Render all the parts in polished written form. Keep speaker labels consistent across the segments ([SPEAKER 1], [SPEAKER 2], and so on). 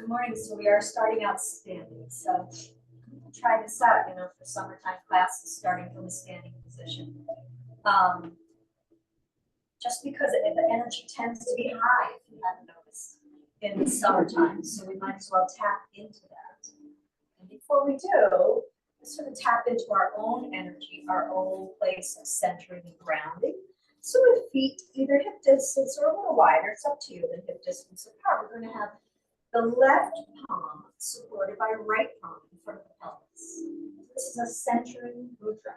[SPEAKER 1] Good morning. So we are starting out standing. So I'm going to try this out, for summertime classes, starting from a standing position. Just because the energy tends to be high, if you haven't noticed, in the summertime. So we might as well tap into that. And before we do, let's sort of tap into our own energy, our own place of centering and grounding. So with feet either hip distance or a little wider, it's up to you, the hip distance apart. We're going to have the left palm supported by right palm in front of the pelvis. This is a centering mudra.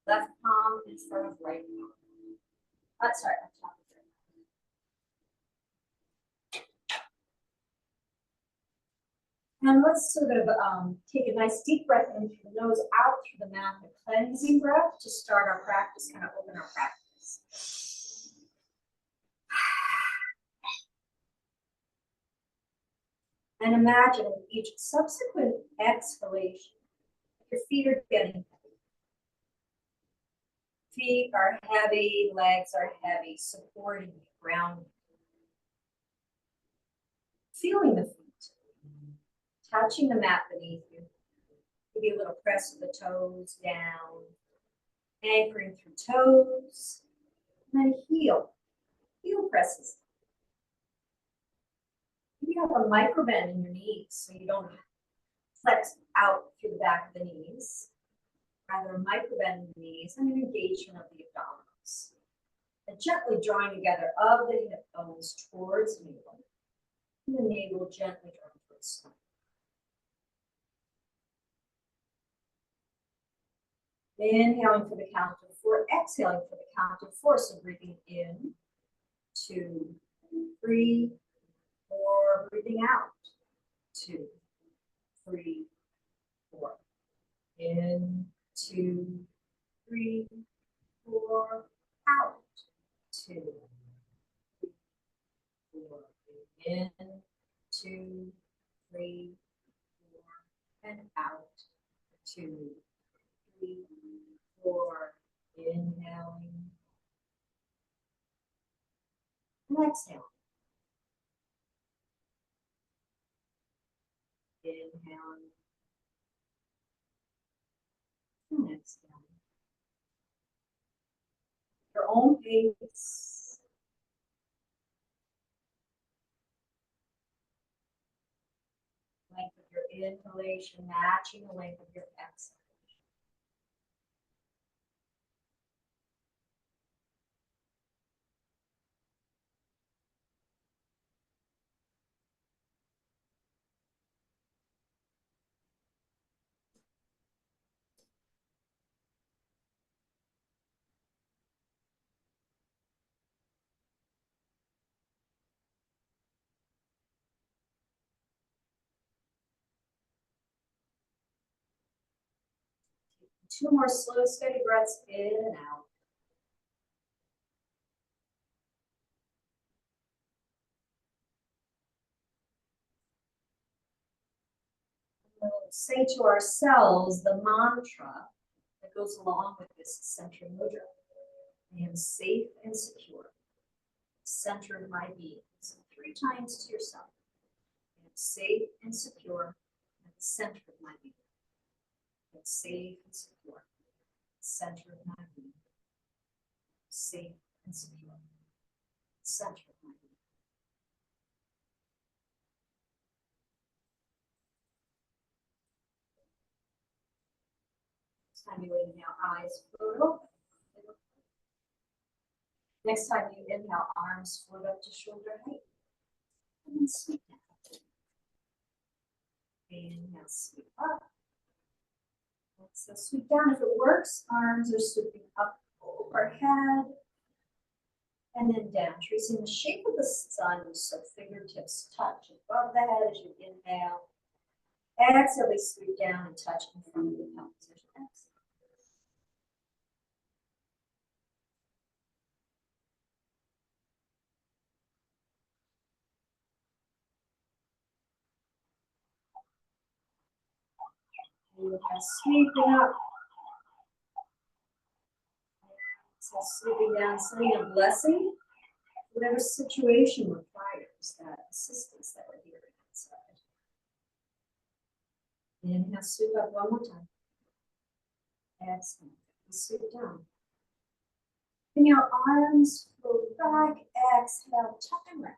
[SPEAKER 1] Left palm in front of right palm. Sorry, on top of it. And let's sort of take a nice deep breath in through the nose, out through the mouth, a cleansing breath to start our practice, kind of open our practice. And imagine with each subsequent exhalation, your feet are getting heavy. Feet are heavy, legs are heavy, supporting you, grounding you. Feeling the feet, touching the mat beneath you. Maybe a little press of the toes down, anchoring through toes, and then heel presses. You have a micro bend in your knees, so you don't flex out through the back of the knees. Rather a micro bend in the knees and an engagement of the abdominals. And gently drawing together of the hip bones towards navel. And the navel gently drawing towards spine. Inhaling for the count of 4, exhaling for the count of 4. So breathing in, 2, 3, 4, breathing out, 2, 3, 4. In, 2, 3, 4, out, 2, 3, 4. In, 2, 3, 4, and out, 2, 3, 4. Inhaling and exhaling. Inhaling and exhaling. Your own pace. Length of your inhalation matching the length of your exhalation. Two more slow, steady breaths in and out. We'll say to ourselves the mantra that goes along with this centering mudra. I am safe and secure. Center of my being. So 3 times to yourself. I am safe and secure at the center of my being. I am safe and secure. Center of my being. Safe and secure. Center of my being. Next time you inhale, eyes float open. Next time you inhale, arms float up to shoulder height. And then sweep down. Inhale, sweep up. So sweep down if it works. Arms are sweeping up overhead. And then down, tracing the shape of the sun, so fingertips touch above the head as you inhale. Exhale, we sweep down and touch in front of the pelvis. Exhale, sweeping up. Exhale, sweeping down, sending a blessing. Whatever situation requires that assistance that we're hearing. side. Inhale, scoop up one more time. Exhale, scoop down. And your arms float back. Exhale, tuck and wrap.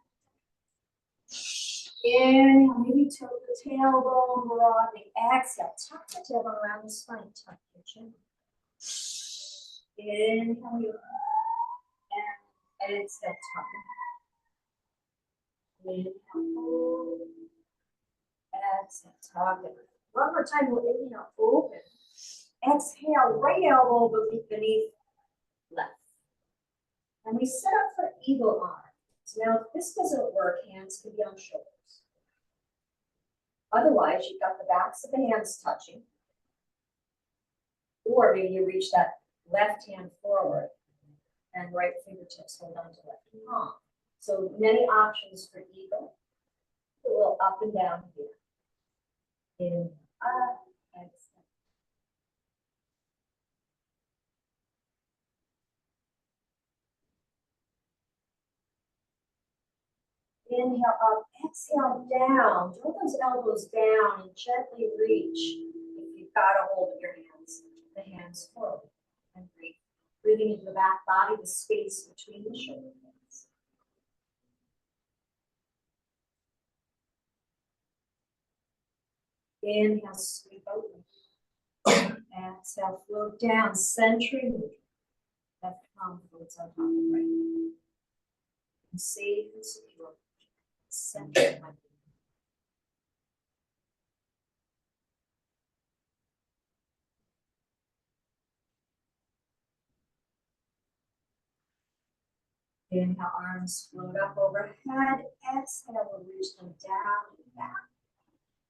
[SPEAKER 1] Inhale, maybe tilt the tailbone broadly. Exhale, tuck the tailbone around the spine. Tuck your chin. Inhale, you and exhale, tuck. Inhale, hold. Exhale, tuck it. One more time, we'll inhale, open. Exhale, right elbow beneath left. And we set up for eagle arms. Now, if this doesn't work, hands can be on shoulders. Otherwise, you've got the backs of the hands touching. Or maybe you reach that left hand forward and right fingertips hold on to left palm. So many options for eagle. A little up and down here. In, up, exhale. Inhale up, exhale down. Draw those elbows down and gently reach. If you've got a hold of your hands, the hands forward and breathe. Breathing into the back body, the space between the shoulder blades. Inhale, sweep open. Exhale, float down, century neutral. Left palm floats on top of right. And safe and secure. Center of my feet. Inhale, arms float up overhead. Exhale, we'll reach them down and back.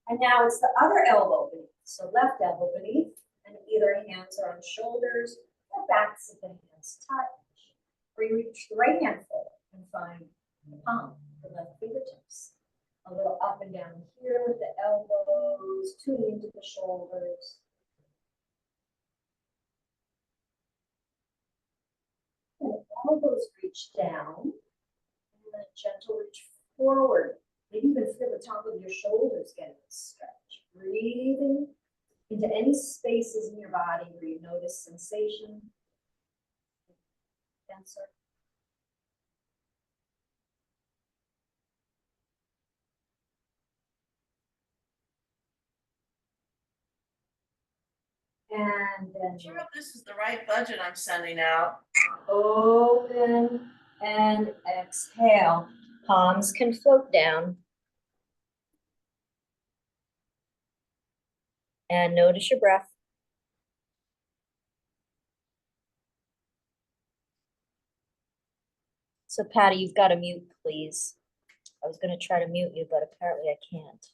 [SPEAKER 1] And now it's the other elbow beneath. So left elbow beneath, and either hands are on shoulders or backs of the hands touch. Or you reach the right hand forward and find the palm, the left fingertips. A little up and down here with the elbows, tuning into the shoulders. And elbows reach down, and then a gentle reach forward. Maybe even feel the top of your shoulders getting a stretch. Breathing into any spaces in your body where you notice sensation. Denser. And then
[SPEAKER 2] sure if this is the right budget I'm sending out.
[SPEAKER 1] Open and exhale. Palms can float down. And notice your breath. So Patty, you've got to mute, please. I was going to try to mute you, but apparently I can't.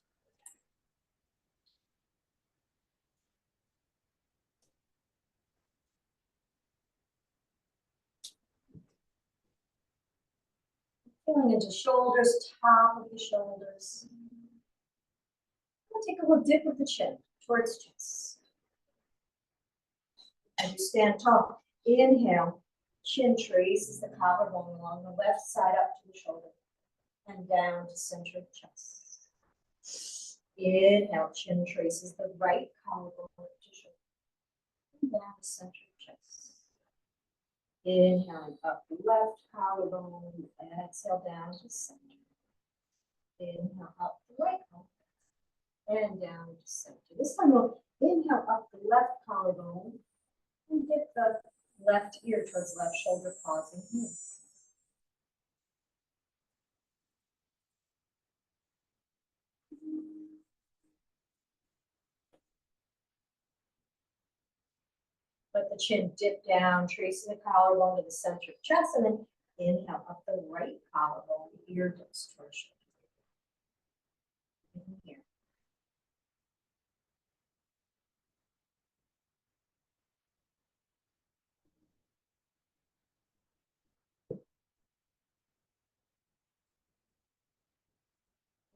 [SPEAKER 1] Feeling into shoulders, top of the shoulders. We'll take a little dip of the chin towards chest. As you stand tall, inhale, chin traces the collarbone along the left side up to the shoulder and down to center of chest. Inhale, chin traces the right collarbone up to shoulder and down to center of chest. Inhaling up the left collarbone, exhale down to center. Inhale up the right collarbone and down to center. This time we'll inhale up the left collarbone and dip the left ear towards left shoulder, pausing here. Let the chin dip down, tracing the collarbone to the center of chest, and then inhale up the right collarbone, ear dips towards shoulder. Here.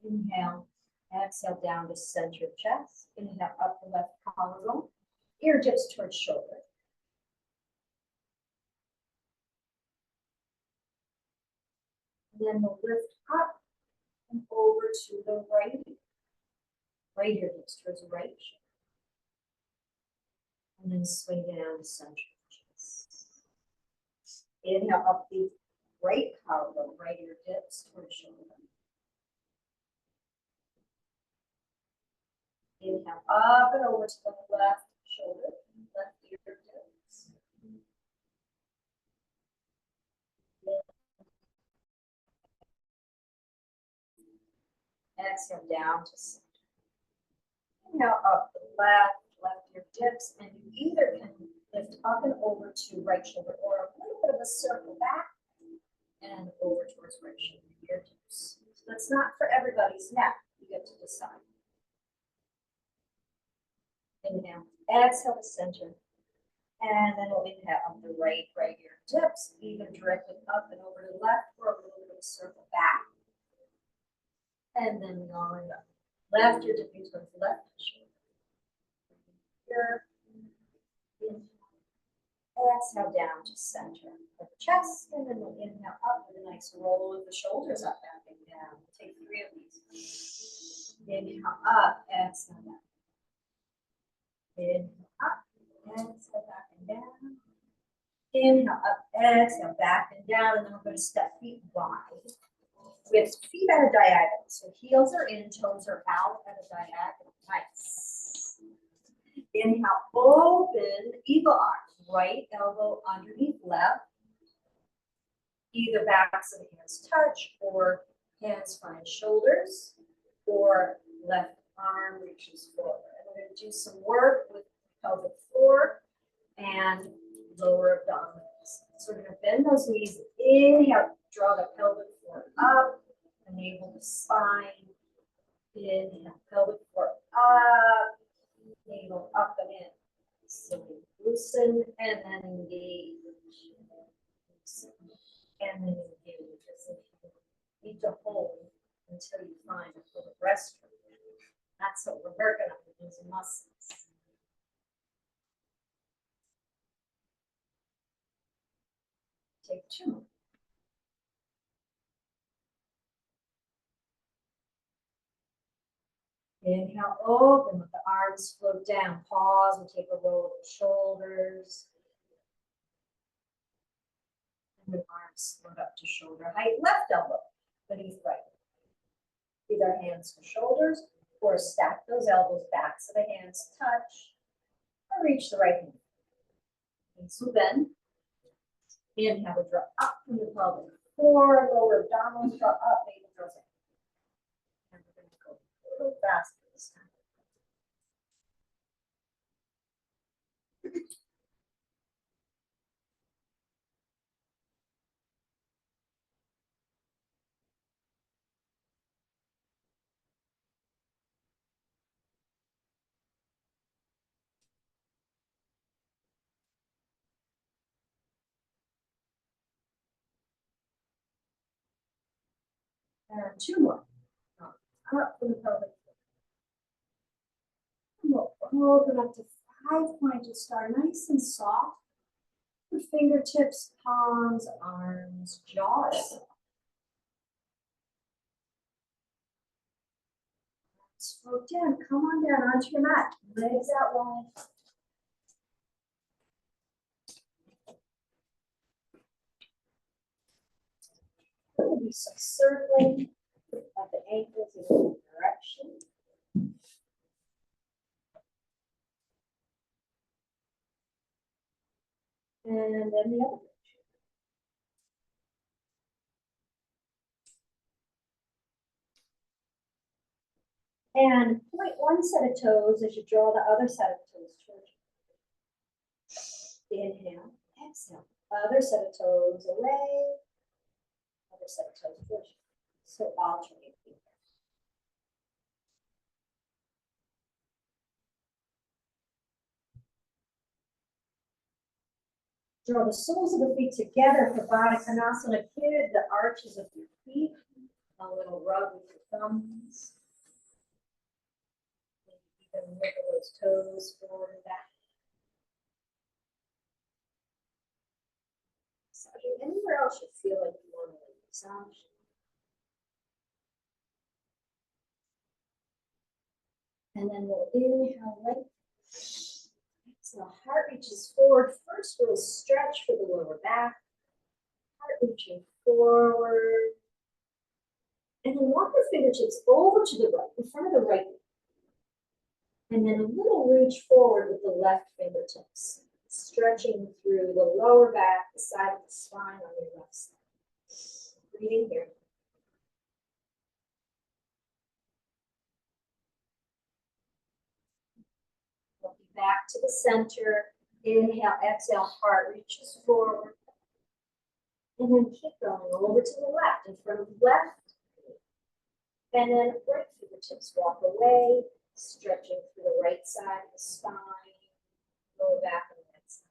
[SPEAKER 1] Inhale, exhale down to center of chest. Inhale up the left collarbone, ear dips towards shoulder. And then we'll lift up and over to the right. right ear hips towards the right shoulder. And then swing down to center chest. Inhale up the right collarbone, right ear dips towards shoulder. Inhale up and over to the left shoulder, left ear dips. Exhale down to center. Inhale up the left ear dips, and you either can lift up and over to right shoulder or a little bit of a circle back and over towards right shoulder, ear dips. So that's not for everybody's neck. You get to decide. Inhale, exhale to center. And then we'll inhale up the right ear dips, either directly up and over to the left or a little bit of a circle back. And then line up. Left ear dipping towards the left shoulder. Here. Exhale down to center of the chest, and then we'll inhale up with a nice roll of the shoulders up, back and down. We'll take 3 of these. Inhale up, exhale down. Inhale up, exhale back and down. Inhale up, exhale back and down, and then we're going to step feet wide with feet at a diagonal. So heels are in, toes are out at a diagonal. Nice. Inhale, open, eagle arch, right elbow underneath left. Either backs of the hands touch, or hands find shoulders, or left arm reaches forward. And we're going to do some work with pelvic floor and lower abdominals. So we're going to bend those knees. Inhale, draw the pelvic floor up, enable the spine. Inhale, pelvic floor up, navel up and in. So we loosen and then engage. And then engage as if you need to hold until you find a full restroom. That's what we're working on with these muscles. Take 2 more. Inhale, open, let the arms float down. Pause and take a roll of the shoulders. And the arms float up to shoulder height. Left elbow beneath right. Either hands to shoulders, or stack those elbows back so the hands touch. Or reach the right hand. Knees will bend. Inhale to draw up from the pelvic floor. Lower abdominals draw up, navel draws in. And we're going to go a little faster this time. And 2 more. Up from the pelvic floor. And we'll open up to 5-pointed star, nice and soft. With fingertips, palms, arms, jaws. Float down, come on down onto your mat. Legs out wide. There will be some circling of the ankles in one direction. And then the other direction. And point one set of toes as you draw the other set of toes towards you. Inhale, exhale. Other set of toes away. Other set of toes towards you. So alternate. Draw the soles of the feet together for Baddha Konasana. Kid, the arches of your feet. A little rub with your thumbs. You can wiggle those toes forward and back. Massaging anywhere else you feel like you want to massage. And then we'll inhale, length. Exhale, heart reaches forward. First, we'll stretch for the lower back. Heart reaching forward. And then walk the fingertips over to the right, in front of the right knee. And then a little reach forward with the left fingertips. Stretching through the lower back, the side of the spine on your left side. Breathing here. Looking back to the center. Inhale, exhale, heart reaches forward. And then keep going over to the left, in front of the left. And then right fingertips walk away, stretching through the right side of the spine, lower back and right side.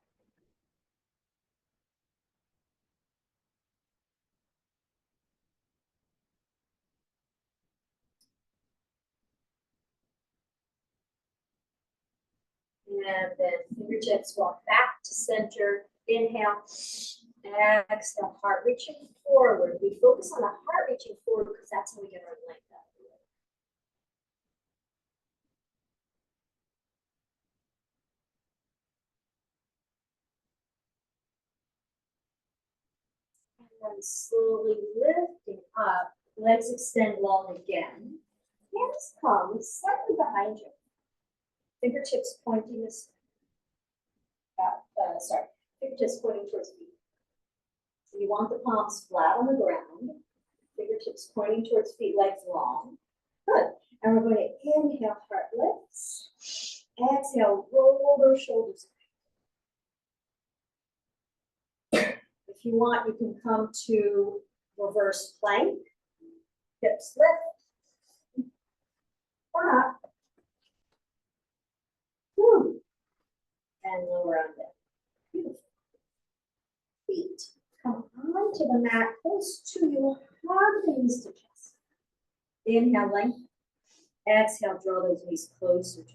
[SPEAKER 1] And then fingertips walk back to center. Inhale, exhale, heart reaching forward. We focus on the heart reaching forward because that's how we get our length up. And then slowly lifting up, legs extend long again. Hands come slightly behind you. Fingertips pointing this, fingertips pointing towards feet. So you want the palms flat on the ground, fingertips pointing towards feet, legs long. Good. And we're going to inhale, heart lifts. Exhale, roll those shoulders. If you want, you can come to reverse plank, hips lift, or not. Woo. And lower on down. Beautiful. Feet come onto the mat, close to you, hug the knees to chest. Inhale, length. Exhale, draw those knees closer to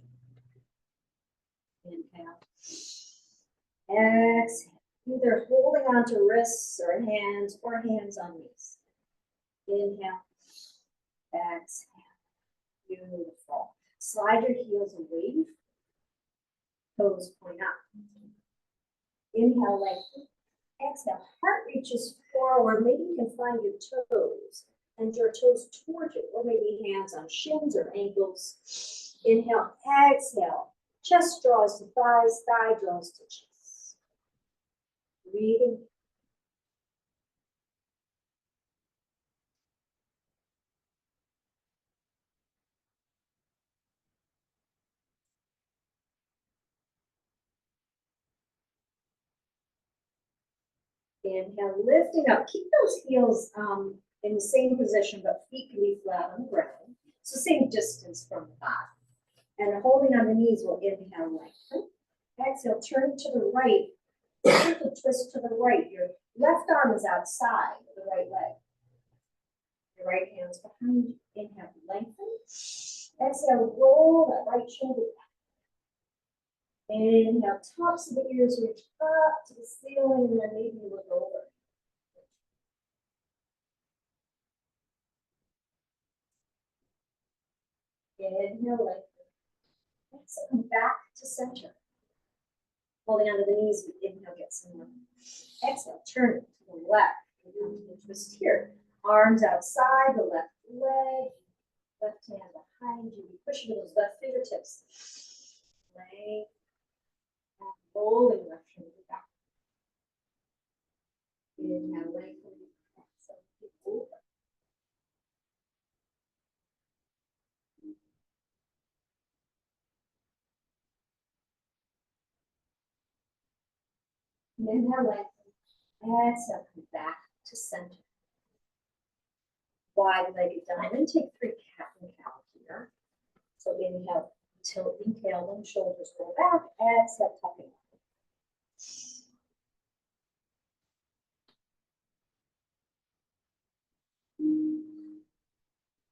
[SPEAKER 1] you. Inhale. Exhale. Either holding on to wrists or hands on knees. Inhale. Exhale. Beautiful. Slide your heels away. Toes point up. Inhale, lengthen. Exhale, heart reaches forward. Maybe you can find your toes and your toes towards you, or maybe hands on shins or ankles. Inhale, exhale. Chest draws to thighs, thigh draws to chest. Breathing. Inhale, lifting up. Keep those heels in the same position, but feet can be flat on the ground. So same distance from the thigh. And holding on the knees, we'll inhale, lengthen. Exhale, turn to the right. Gentle twist to the right. Your left arm is outside of the right leg. Your right hand's behind you. Inhale, lengthen. Exhale, roll that right shoulder back. Inhale, tops of the ears reach up to the ceiling, and then maybe look over. Inhale, lengthen. Exhale, come back to center. Holding onto the knees, inhale, get some more. Exhale, turn to the left. And come to the twist here. Arms outside the left leg. Left hand behind you. Push into those left fingertips. Length. And rolling left shoulder back. Inhale, lengthen. Exhale, keep over. Inhale, lengthen. Exhale, come back to center. Wide-legged diamond. Take 3 cat and cow here. So inhale, tilting tailbone, shoulders roll back. Exhale, tucking.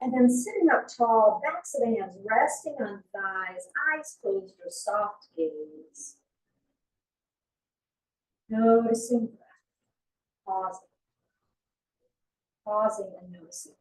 [SPEAKER 1] And then sitting up tall, backs of the hands resting on thighs, eyes closed or soft gaze. Noticing breath. Pausing. Pausing and noticing.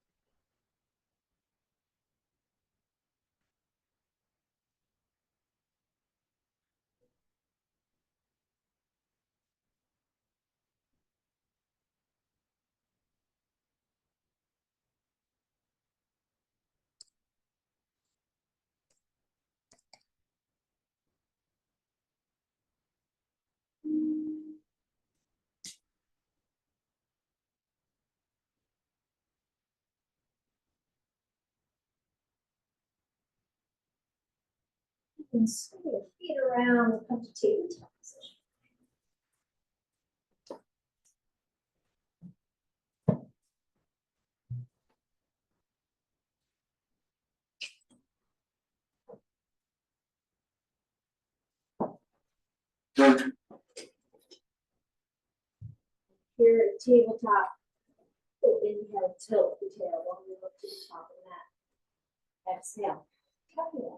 [SPEAKER 1] And swing your feet around and come to tabletop position. Here at tabletop, inhale, tilt the tail while we look to the top of the mat. Exhale, tuck it in.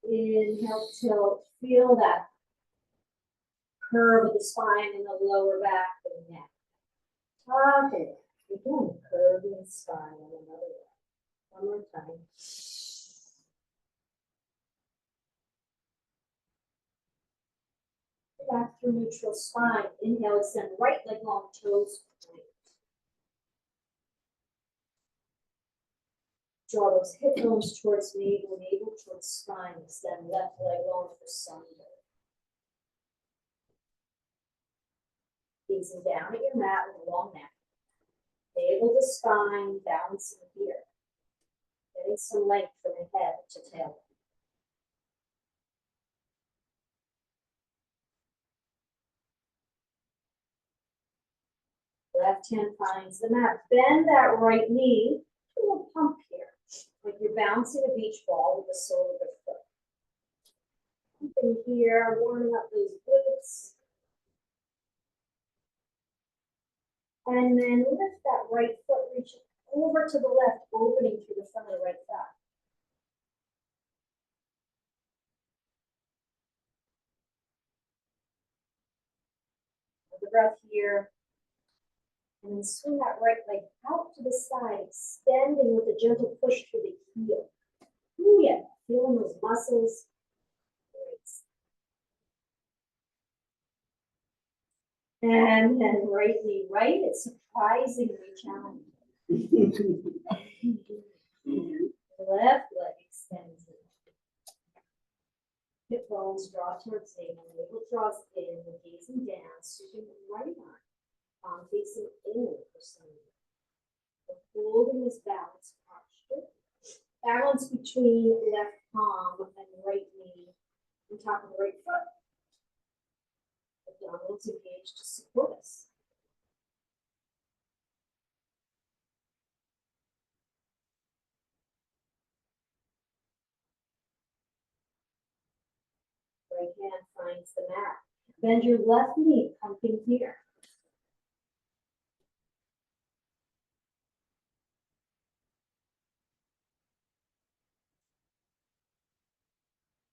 [SPEAKER 1] Inhale, tilt, feel that curve of the spine in the lower back and neck. Tuck it. Again, curving the spine in another way. One more time. Back through neutral spine. Inhale, extend right leg long, toes point. Draw those hip bones towards navel, navel towards spine. Extend left leg long for sunder. Gazing down at your mat with a long neck. Navel to spine, balancing here. Getting some length from the head to tail. Left hand finds the mat. Bend that right knee. Do a pump here. Like you're bouncing a beach ball with the sole of the foot. Pumping here, warming up those glutes. And then lift that right foot, reach over to the left, opening through the front of the right thigh. Hold the breath here. And then swing that right leg out to the side, extending with a gentle push through the heel. Ooh, yeah, feeling those muscles. Great. And then right knee right, it's surprisingly challenging. Left leg extends in. Hip bones draw towards navel, navel draws in, gazing down, sweeping the right arm, palm facing in for some reason. Holding this balance posture. Balance between left palm and right knee on top of the right foot. Abdominals engaged to support us. Right hand finds the mat. Bend your left knee, pumping here.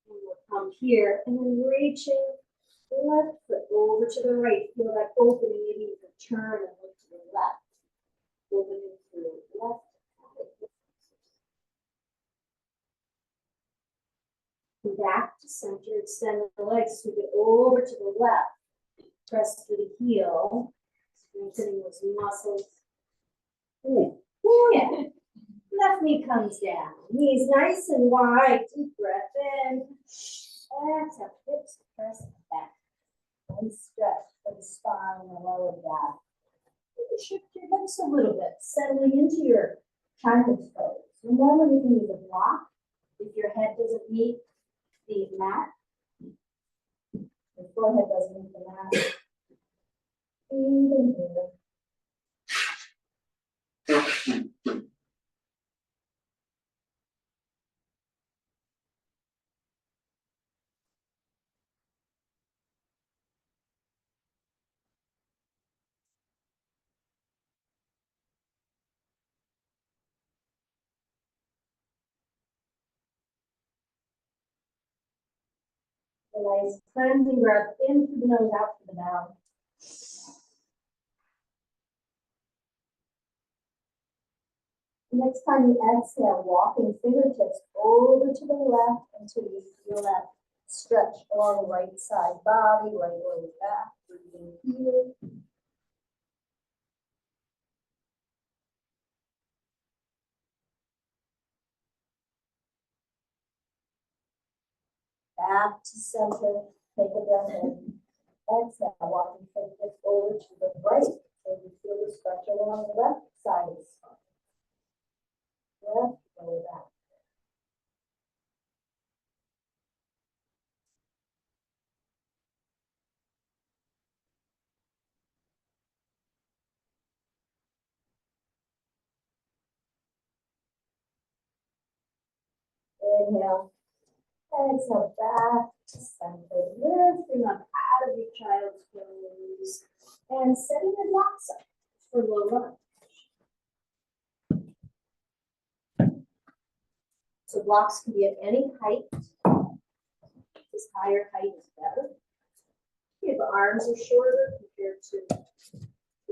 [SPEAKER 1] And we'll pump here, and then reaching left foot over to the right. Feel that opening, maybe you can turn and look to the left. Opening through left. Back to center, extend the legs, sweep it over to the left. Press through the heel, strengthening those muscles. Ooh, yeah. Left knee comes down. Knees nice and wide. Deep breath in. Exhale, hips press back. And stretch for the spine and the lower back. Shift your hips a little bit, settling into your child's pose. Remember, you can use a block if your head doesn't meet the mat. Your forehead doesn't meet the mat. Breathe in here. A nice cleansing breath in through the nose, out through the mouth. Next time you exhale, walking fingertips over to the left until you feel that stretch along the right side body, right lower back, breathing here. Back to center, take a breath in. Exhale, walking fingertips over to the right until you feel the stretch along the left side of the spine. Left, lower back. Inhale. Exhale back to center. Lifting up out of your child's pose. And setting your blocks up for low lunge. So blocks can be at any height. This higher height is better. If arms are shorter compared to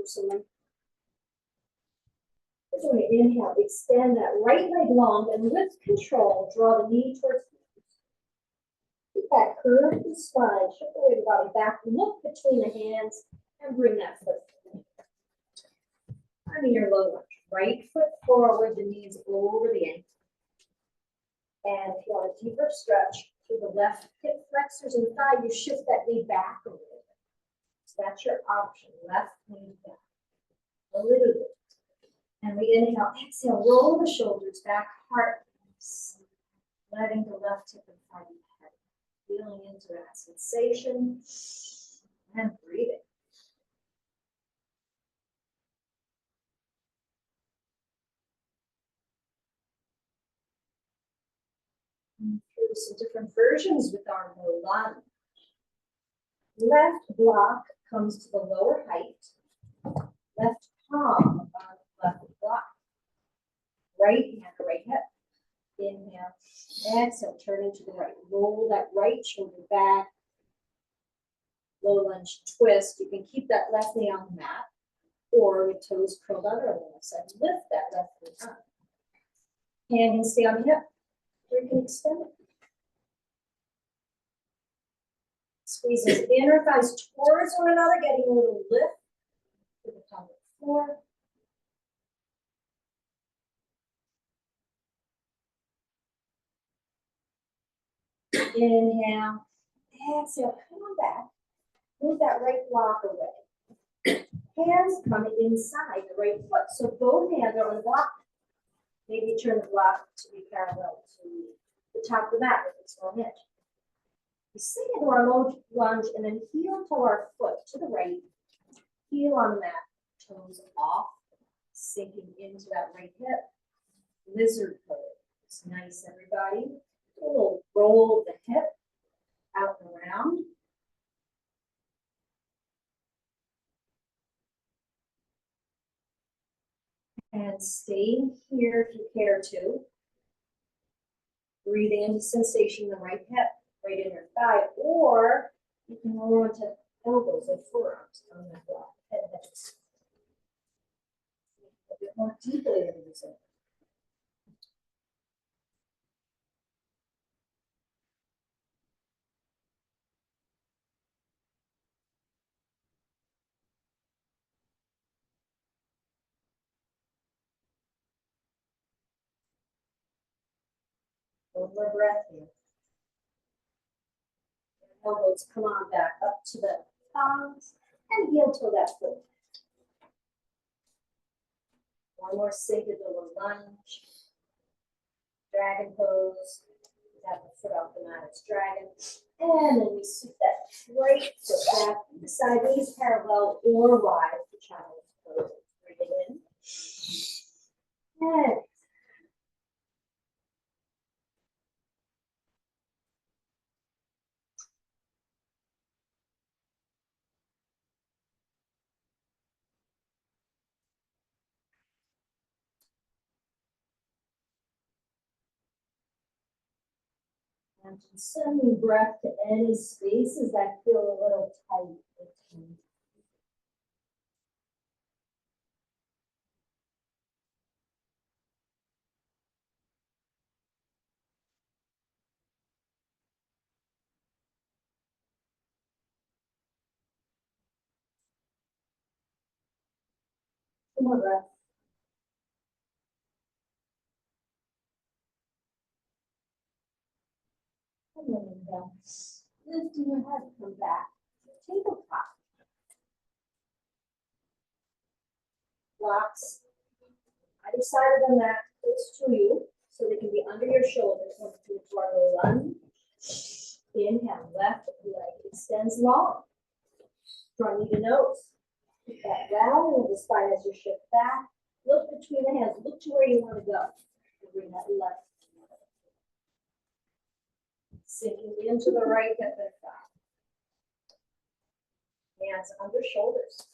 [SPEAKER 1] someone. So we inhale, extend that right leg long, and with control, draw the knee towards the knee. Keep that curve in the spine, shift the weight of the body back, look between the hands, and bring that foot. I mean your low lunge. Right foot forward, the knees over the ankle. And if you want a deeper stretch through the left hip flexors and thigh, you shift that knee back a little bit. So that's your option, left knee back. A little bit. And we inhale, exhale, roll the shoulders back, heart release. Letting the left hip and thigh be heavy. Feeling into that sensation and breathing. And through some different versions with our low lunge. Left block comes to the lower height. Left palm above left block. Right hand, right hip. Inhale, exhale, turning to the right. Roll that right shoulder back. Low lunge twist. You can keep that left knee on the mat or with toes curled under on the left side. Lift that left knee up. Hand can stay on the hip, or you can extend it. Squeeze those inner thighs towards one another, getting a little lift to the top of the floor. Inhale, exhale, come on back. Move that right block away. Hands coming inside the right foot, so both hands are on the block. Maybe turn the block to be parallel to the top of the mat if it's on edge. We sink into our low lunge and then heel to our foot to the right. Heel on the mat, toes off, sinking into that right hip. Lizard pose. It's nice, everybody. A little roll of the hip out and around. And staying here if you care to. Breathing into sensation in the right hip, right inner thigh, or you can roll into elbows or forearms on that block. Head. A bit more deeply into the zone. One more breath here. Elbows come on back up to the palms and heel toe that foot. One more sink into the lunge. Dragon pose. Have the foot off the mat, it's dragon. And then we scoop that right foot back to the side, knees parallel or wide for child's pose. Bring it in. And and just sending breath to any spaces that feel a little tight. One more breath. And then down. Lifting your head, come back. Tabletop. Blocks either side of the mat close to you, so they can be under your shoulders. One, two, forward lunge. Inhale, left leg extends long. Front knee to nose. Keep that round of the spine as you shift back. Look between the hands. Look to where you want to go. And bring that left. Sinking into the right hip and thigh. Hands under shoulders.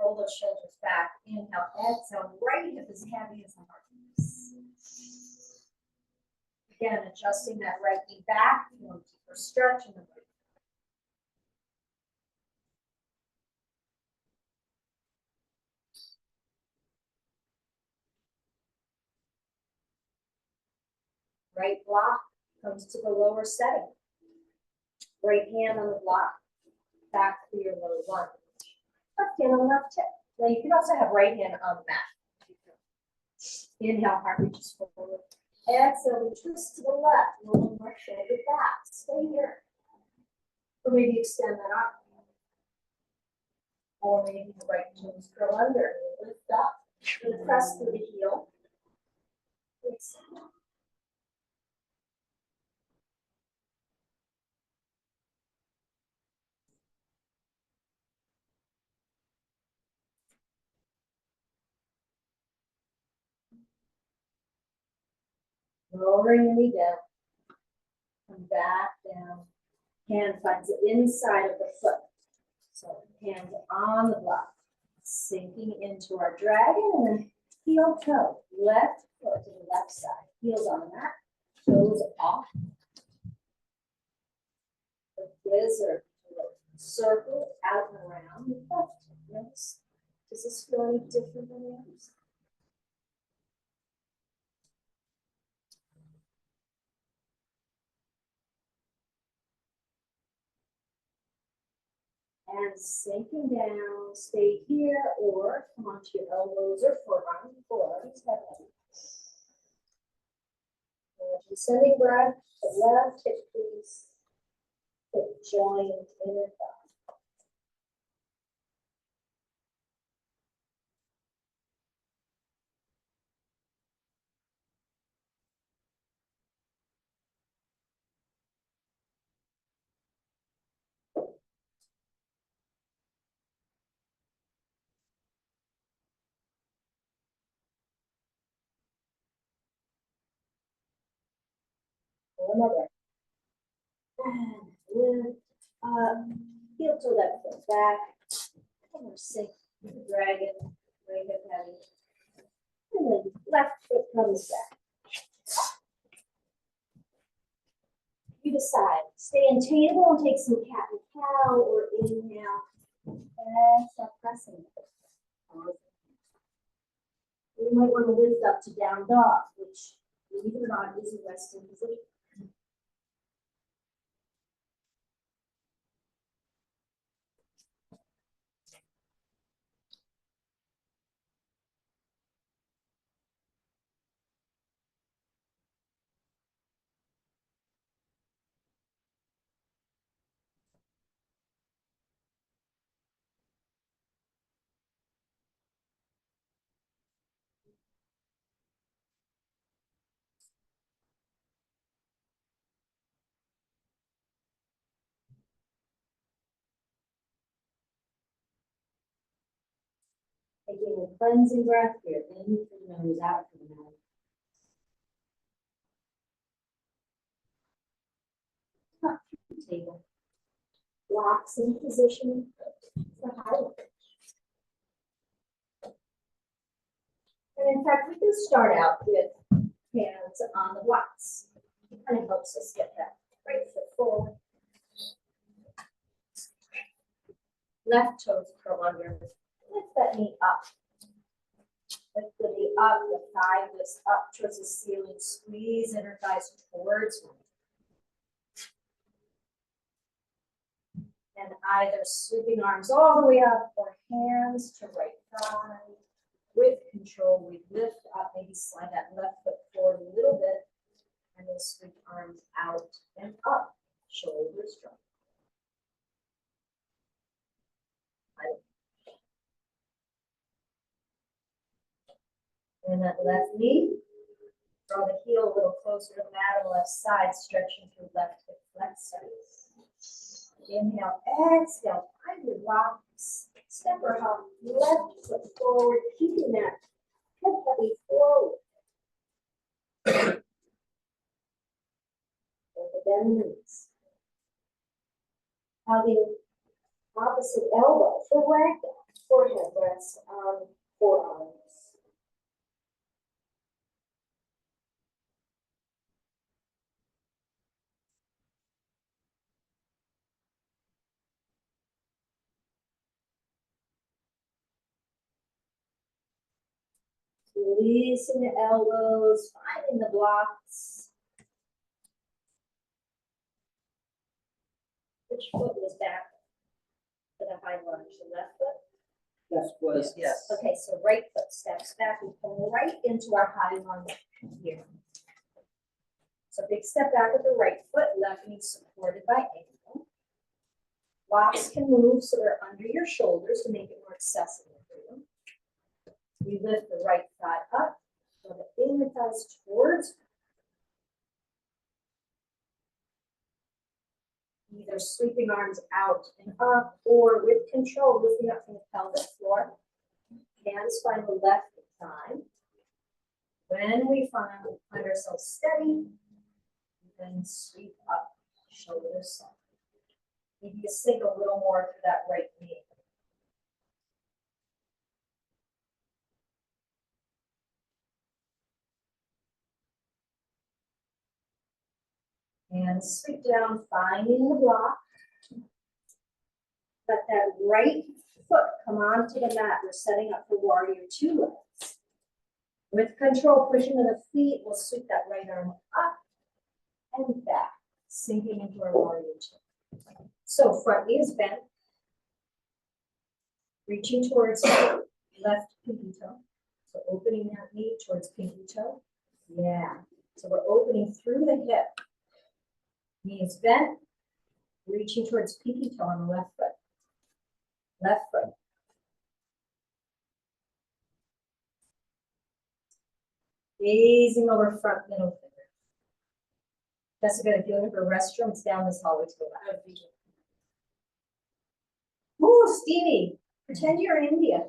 [SPEAKER 1] Roll those shoulders back. Inhale, exhale. Right hip is heavy as a heart. Again, adjusting that right knee back. Feeling deeper stretch in the right. Right block comes to the lower setting. Right hand on the block. Back to your low lunge. Left hand on the left hip. Now you can also have right hand on the mat. Inhale, heart reaches forward. Exhale, we twist to the left. Roll more shoulder back. Stay here. Or maybe extend that arm. Or maybe the right toes curl under. Lift up. And press through the heel. Exhale. Lowering the knee down. Come back down. Hand finds the inside of the foot. So hands on the block. Sinking into our dragon and then heel toe. Left foot to the left side. Heels on the mat. Toes off. The lizard. Circle out and around the left. Notice. Does this feel any different than the others? And sinking down, stay here, or come onto your elbows or forearms, heaven. And descending breath, the left hip crease, hip joint, inner thigh. One more breath. And lift up, heel to left foot back. And we're sink, dragon, right hip heavy. And then left foot comes back. You decide, stay untainable and take some cat and cow, or inhale, and stop pressing. You might want to lift up to down dog, which, believe it or not, is a resting position. Taking a cleansing breath here, in through the nose, out through the mouth. Up to the table. Blocks in position for highlight. And in fact, we can start out with hands on the blocks. It kind of helps us get that right foot forward. Left toes curl under. Lift that knee up. Lift the knee up, the thigh lifts up towards the ceiling. Squeeze inner thighs towards one. And either sweeping arms all the way up or hands to right thigh. With control, we lift up, maybe slide that left foot forward a little bit, and then sweep arms out and up. Shoulders drop. And that left knee, draw the heel a little closer to the mat on the left side, stretching through left hip flexors. Inhale, exhale, find your rocks. Step or hop, left foot forward, keeping that hip heavy forward. bend the knees. Having opposite elbow for ragdoll, forehead rests on forearms. Releasing the elbows, finding the blocks. Which foot was back for the high lunge? The left foot?
[SPEAKER 3] Left was.
[SPEAKER 2] Yes.
[SPEAKER 1] Okay, so right foot steps back, we come right into our high lunge here. So big step back with the right foot, left knee supported by ankle. Blocks can move so they're under your shoulders to make it more accessible for you. We lift the right thigh up, so the inner thighs towards. Either sweeping arms out and up, or with control, lifting up from the pelvic floor. Hands find the left thigh. When we find ourselves steady, then sweep up, shoulders soft. Maybe you sink a little more to that right knee. And sweep down, finding the block. Let that right foot come onto the mat. We're setting up for warrior two legs. With control, pushing to the feet, we'll sweep that right arm up and back, sinking into our warrior two. So front knee is bent. Reaching towards left pinky toe. So opening that knee towards pinky toe. Yeah. So we're opening through the hip. Knee is bent. Reaching towards pinky toe on the left foot. Left foot. Gazing over front middle finger. Jessica, if you're looking for a restroom, it's down this hallway to the left. Ooh, Stevie, pretend you're in India.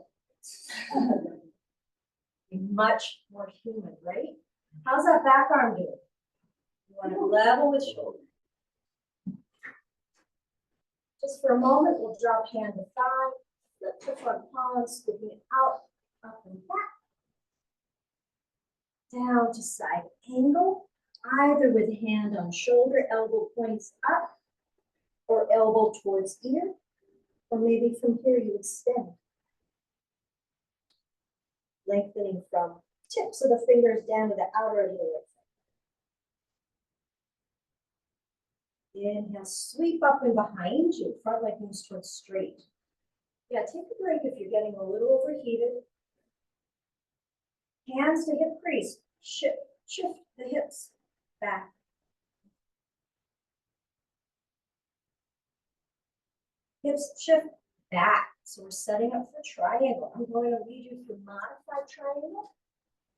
[SPEAKER 1] Much more human, right? How's that back arm doing? You want to level with shoulder. Just for a moment, we'll drop hand to thigh, let the front palm, scooping it out, up and back. Down to side angle, either with hand on shoulder, elbow points up, or elbow towards ear, or maybe from here you extend. Lengthening from tips of the fingers down to the outer edge of the right foot. Inhale, sweep up and behind you, front leg moves towards straight. Yeah, take a break if you're getting a little overheated. Hands to hip crease, shift the hips back. Hips shift back. So we're setting up for triangle. I'm going to lead you through modified triangle.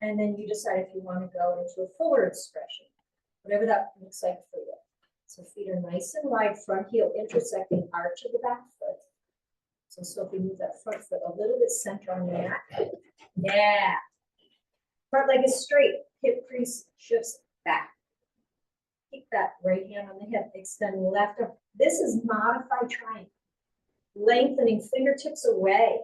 [SPEAKER 1] And then you decide if you want to go into a fuller expression, whatever that looks like for you. So feet are nice and wide, front heel intersecting arch of the back foot. So if we move that front foot a little bit center on the mat. Yeah. Front leg is straight, hip crease shifts back. Keep that right hand on the hip, extend left arm. This is modified triangle. Lengthening fingertips away.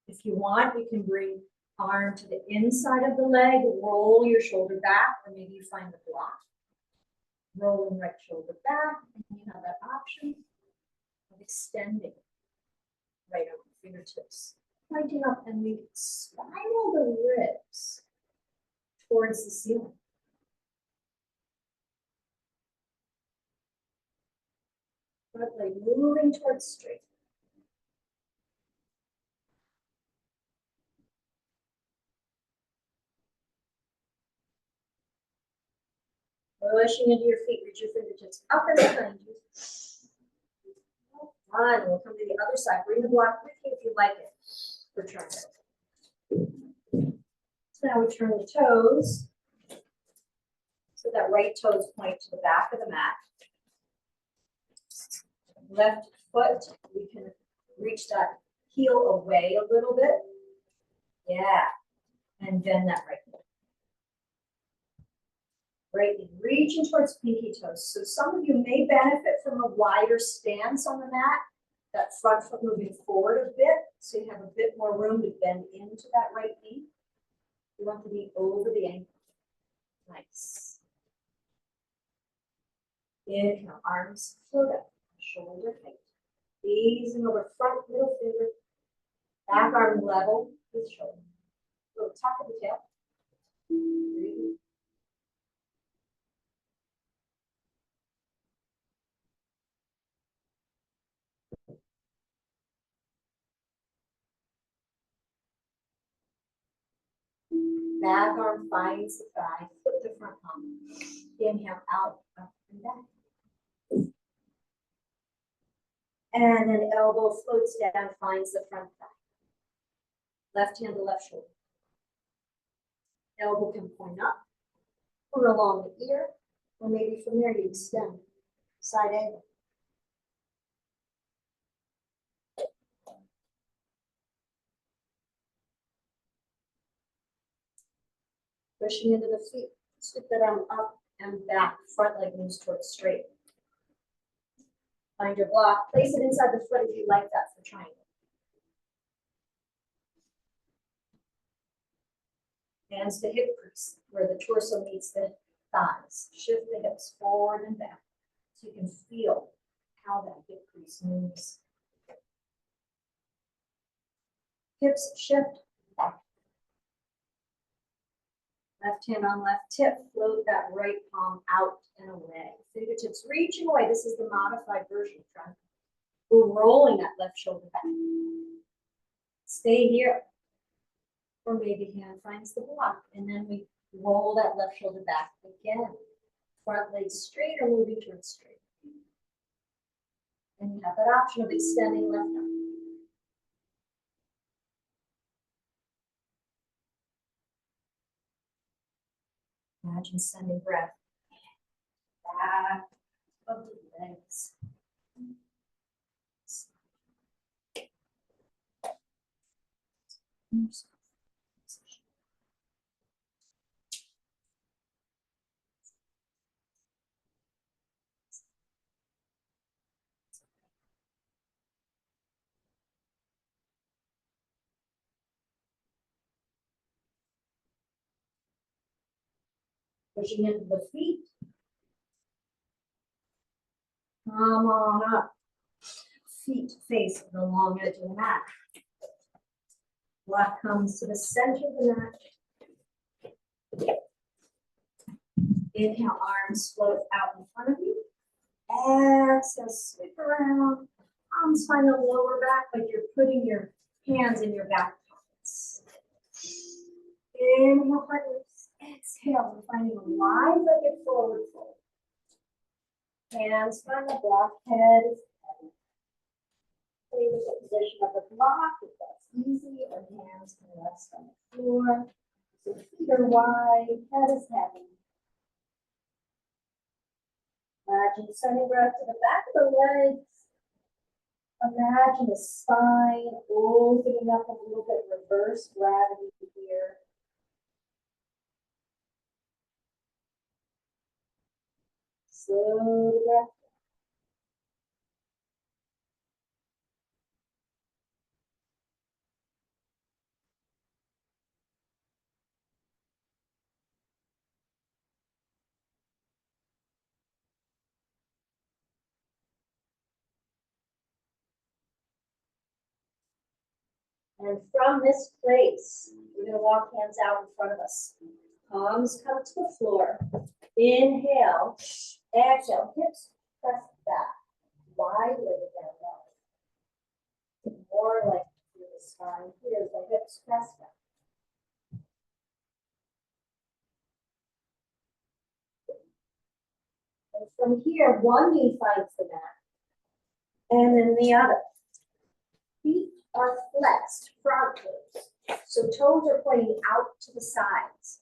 [SPEAKER 1] If you want, you can bring arm to the inside of the leg, roll your shoulder back, or maybe you find the block. Rolling right shoulder back, and you have that option of extending right arm, fingertips pointing up, and we spiral the ribs towards the ceiling. Front leg moving towards straight. Pushing into your feet, reach your fingertips up and behind you. Fun. We'll come to the other side. Bring the block with you if you like it. For triangle. So now we turn the toes. So that right toes point to the back of the mat. Left foot, we can reach that heel away a little bit. Yeah. And bend that right foot. Right knee, reaching towards pinky toes. So some of you may benefit from a wider stance on the mat, that front foot moving forward a bit, so you have a bit more room to bend into that right knee. You want the knee over the ankle. Nice. Inhale, arms float up, shoulder height. Easing over front middle finger, back arm level with shoulder. Little tuck of the tail. Breathe. Back arm finds the thigh, foot to front palm. Inhale out, up and back. And then elbow floats down, finds the front thigh. Left hand to left shoulder. Elbow can point up or along the ear, or maybe from there you extend. Side angle. Pushing into the feet. Stick that arm up and back. Front leg moves towards straight. Find your block. Place it inside the foot if you like that for triangle. Hands to hip crease, where the torso meets the thighs. Shift the hips forward and back so you can feel how that hip crease moves. Hips shift back. Left hand on left hip, float that right palm out and away. Fingertips reaching away. This is the modified version of triangle. We're rolling that left shoulder back. Stay here. Or maybe hand finds the block, and then we roll that left shoulder back again. Front leg straight or moving towards straight. And you have that option of extending left arm. Imagine sending breath back of the legs. Pushing into the feet. Come on up. Feet face the long edge of the mat. Block comes to the center of the mat. Inhale, arms float out in front of you. Exhale, sweep around. Arms find the lower back, like you're putting your hands in your back pockets. Inhale, heart lifts. Exhale, we're finding a wide legged forward fold. Hands find the block, head is heavy. Play with the position of the block if that's easy, or hands can rest on the floor. So feet are wide, head is heavy. Imagine sending breath to the back of the legs. Imagine the spine opening up a little bit, reverse gravity here. Slow the breath. And from this place, we're going to walk hands out in front of us. Palms come to the floor. Inhale. Exhale. Hips press back. Wide legged down low. More like through the spine. Here's the hips press back. And from here, one knee finds the mat. And then the other. Feet are flexed, front toes. So toes are pointing out to the sides.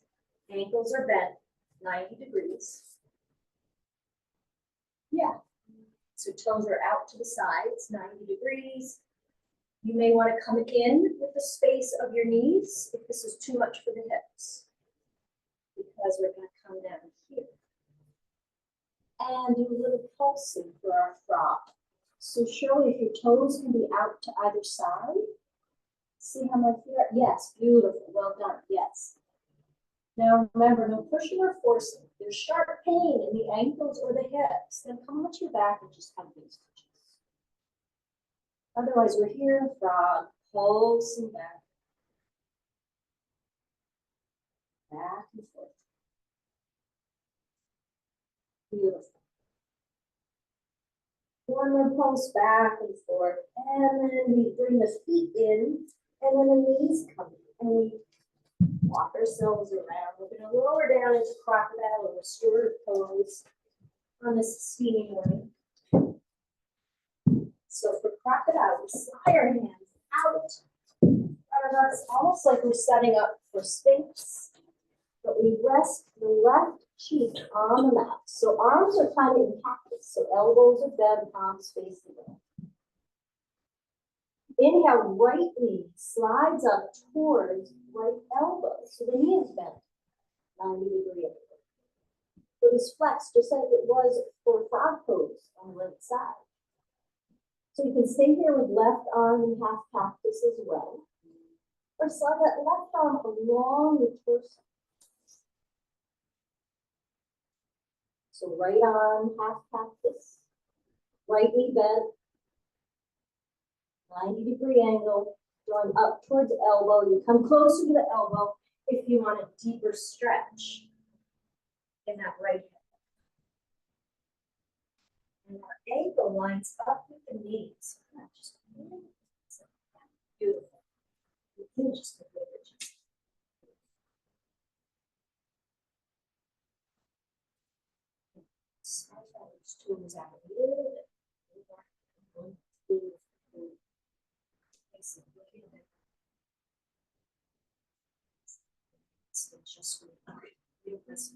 [SPEAKER 1] Ankles are bent 90 degrees. Yeah. So toes are out to the sides, 90 degrees. You may want to come in with the space of your knees if this is too much for the hips. Because we're going to come down here. And do a little pulsing for our frog. So Shirley, if your toes can be out to either side, see how my feet are? Yes, beautiful, well done, yes. Now remember, no pushing or forcing. If there's sharp pain in the ankles or the hips, then come onto your back and just hug these stitches. Otherwise, we're here in frog, pulsing back, back and forth. Beautiful. One more pulse back and forth, and then we bring the feet in, and then the knees come in, and we walk ourselves around. We're going to lower down into crocodile or restorative pose on this steamy morning. So for crocodile, we slide our hands out front of us, almost like we're setting up for Sphinx, but we rest the left cheek on the mat. So arms are kind of in cactus, so elbows are bent, palms facing down. Inhale, right knee slides up towards right elbow. So the knee is bent 90-degree angle. It is flexed just like it was for frog pose on the right side. So you can stay here with left arm in half cactus as well. Or slide that left arm along the torso. So right arm, half cactus. Right knee bent. 90-degree angle, going up towards elbow. You come closer to the elbow if you want a deeper stretch in that right hip. And our ankle lines up with the knees. Just beautiful. You can just look at it. Slide those toes out a little bit. Just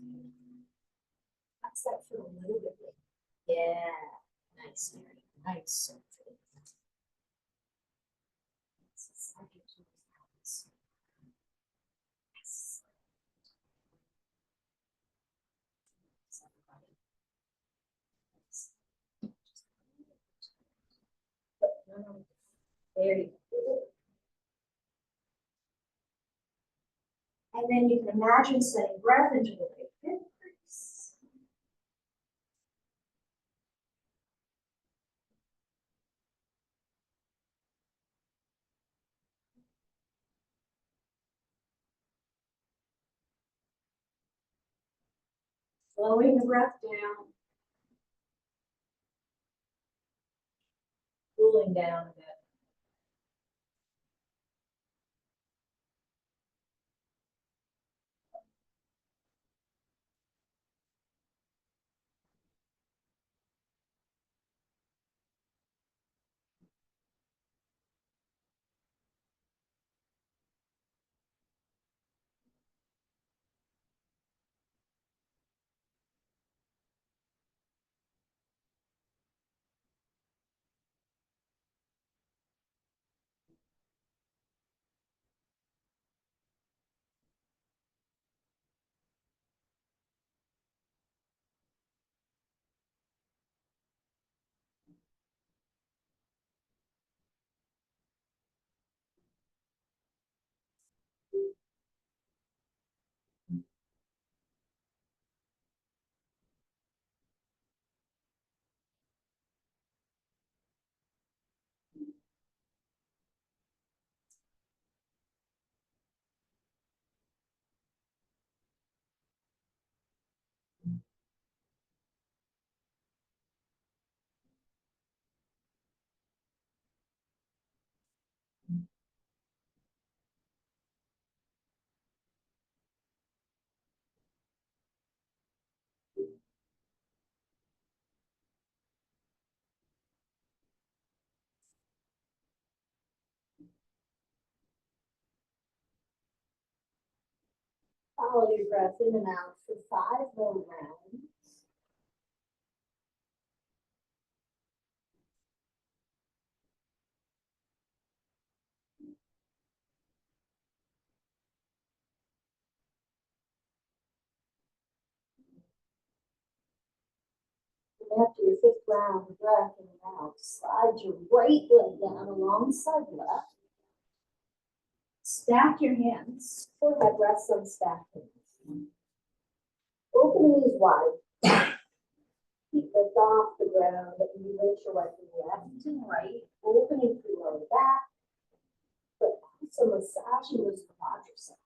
[SPEAKER 1] that's that for a little bit. Yeah, nice, very nice. Yes. There you go. And then you can imagine sending breath into the right hip crease. Slowing the breath down. Cooling down a bit. Follow your breath in and out for 5 more rounds. After your fifth round of breath in and out, slide your right leg down alongside left. Stack your hands, forehead rests on stacked hands. Open knees wide. Feet lift off the ground and you reach your right and left and right, opening through lower back, but also massaging those quadriceps.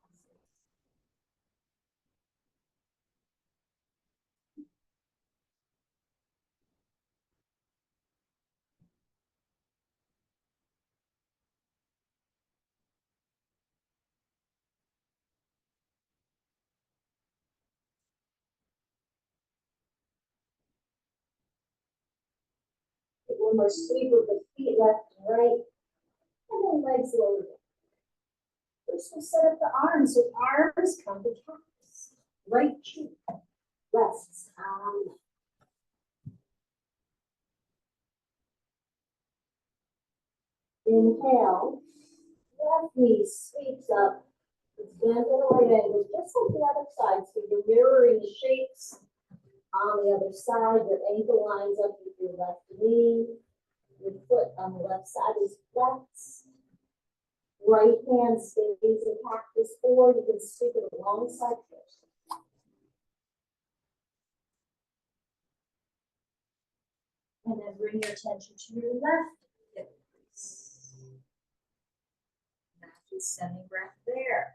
[SPEAKER 1] One more sweep with the feet left and right, and then legs lower down. First we'll set up the arms, so arms come to calves. Right cheek rests on left. Inhale, left knee sweeps up. It's bent at a right angle, just like the other side, so you're mirroring the shapes on the other side. Your ankle lines up with your left knee. Your foot on the left side is flexed. Right hand stays in cactus forward. You can sweep it alongside first. And then bring your attention to your left hip crease. Match semi breath there.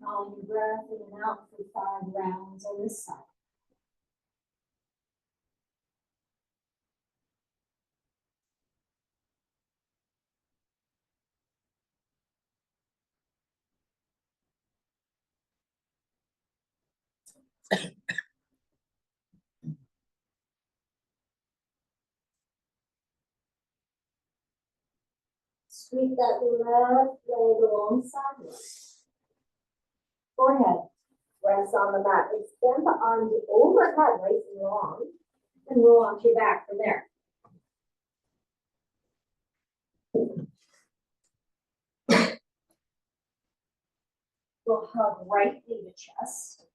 [SPEAKER 1] Follow your breath in and out for 5 rounds on this side. Sweep that left leg alongside left. Forehead rests on the mat. Extend the arms overhead, nice and long, and roll onto your back from there. We'll hug right knee to chest.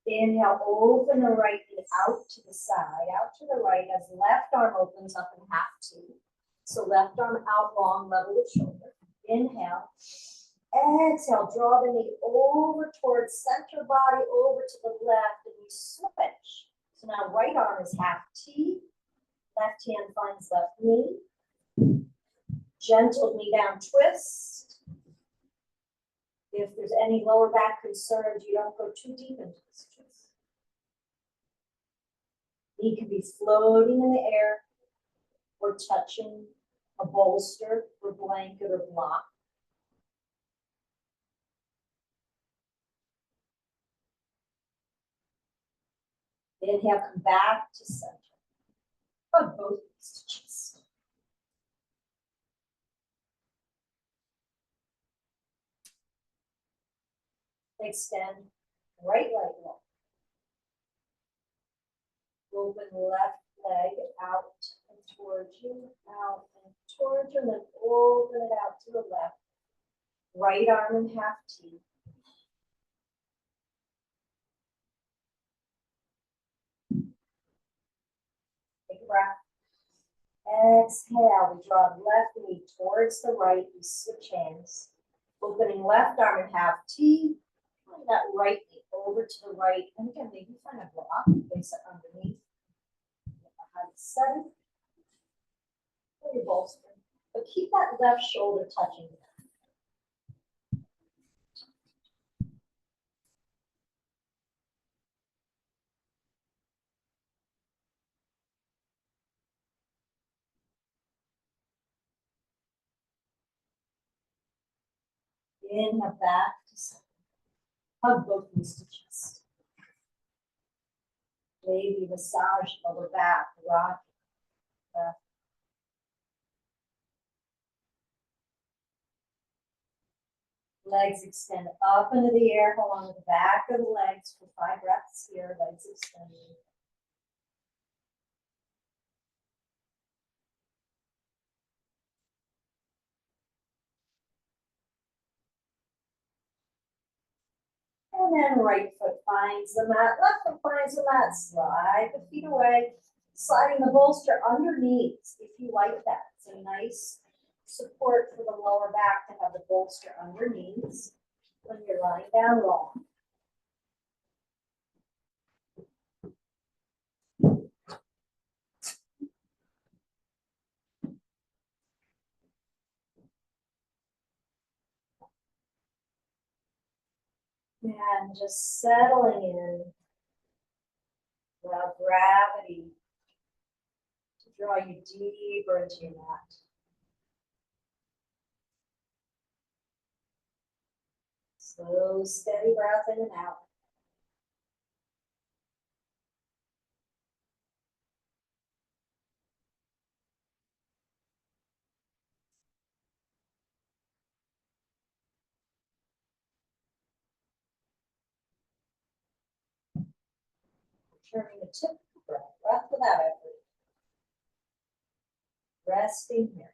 [SPEAKER 1] Inhale, open the right knee out to the side, out to the right as left arm opens up in half T. So left arm out long, level with shoulder. Inhale. Exhale, draw the knee over towards center body, over to the left, and you switch. So now right arm is half T, left hand finds left knee. Gentle knee down twist. If there's any lower back concerns, you don't go too deep into this twist. Knee can be floating in the air or touching a bolster or blanket or block. Inhale, come back to center. Hug both knees to chest. Extend right leg long. Open left leg out and towards you, out and towards you, and then open it out to the left. Right arm in half T. Take a breath. Exhale, we draw the left knee towards the right, we switch hands. Opening left arm in half T, bring that right knee over to the right, and again, maybe find a block, place it underneath. Behind the center. Pull your bolster, but keep that left shoulder touching the inhale back to center. Hug both knees to chest. Maybe massage lower back, rock. Legs extend up into the air, hold on to the back of the legs for 5 breaths here, legs extending. And then right foot finds the mat, left foot finds the mat, slide the feet away, sliding the bolster underneath if you like that. It's a nice support for the lower back to have the bolster underneath when you're lying down long. And just settling in, allow gravity to draw you deeper into your mat. Slow, steady breath in and out. Turning the tip of the breath without effort. Resting here.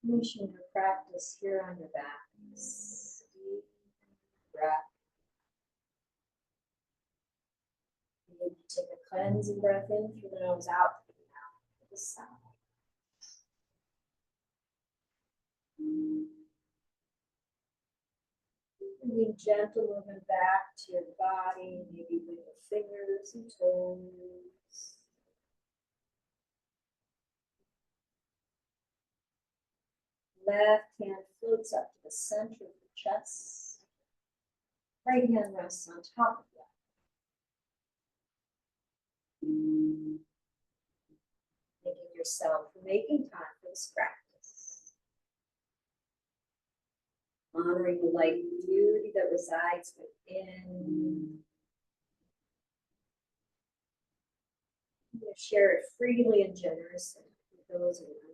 [SPEAKER 1] Finishing your practice here on your back. Deep breath. You need to take a cleansing breath in through the nose, out through the mouth, to the side. Bringing gentle movement back to your body, maybe with your fingers and toes. Left hand floats up to the center of the chest. Right hand rests on top of that. Thanking yourself for making time for this practice. Honoring the light and beauty that resides within. Share it freely and generously with those around you.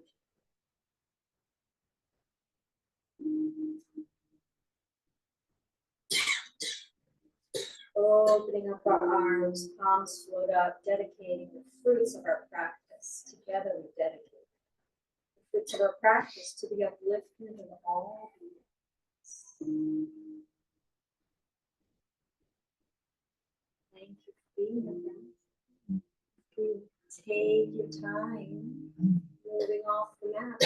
[SPEAKER 1] Opening up our arms, palms float up, dedicating the fruits of our practice. Together we dedicate the fruits of our practice to the upliftment of all beings. Thank you for being with us. Take your time moving off the mat.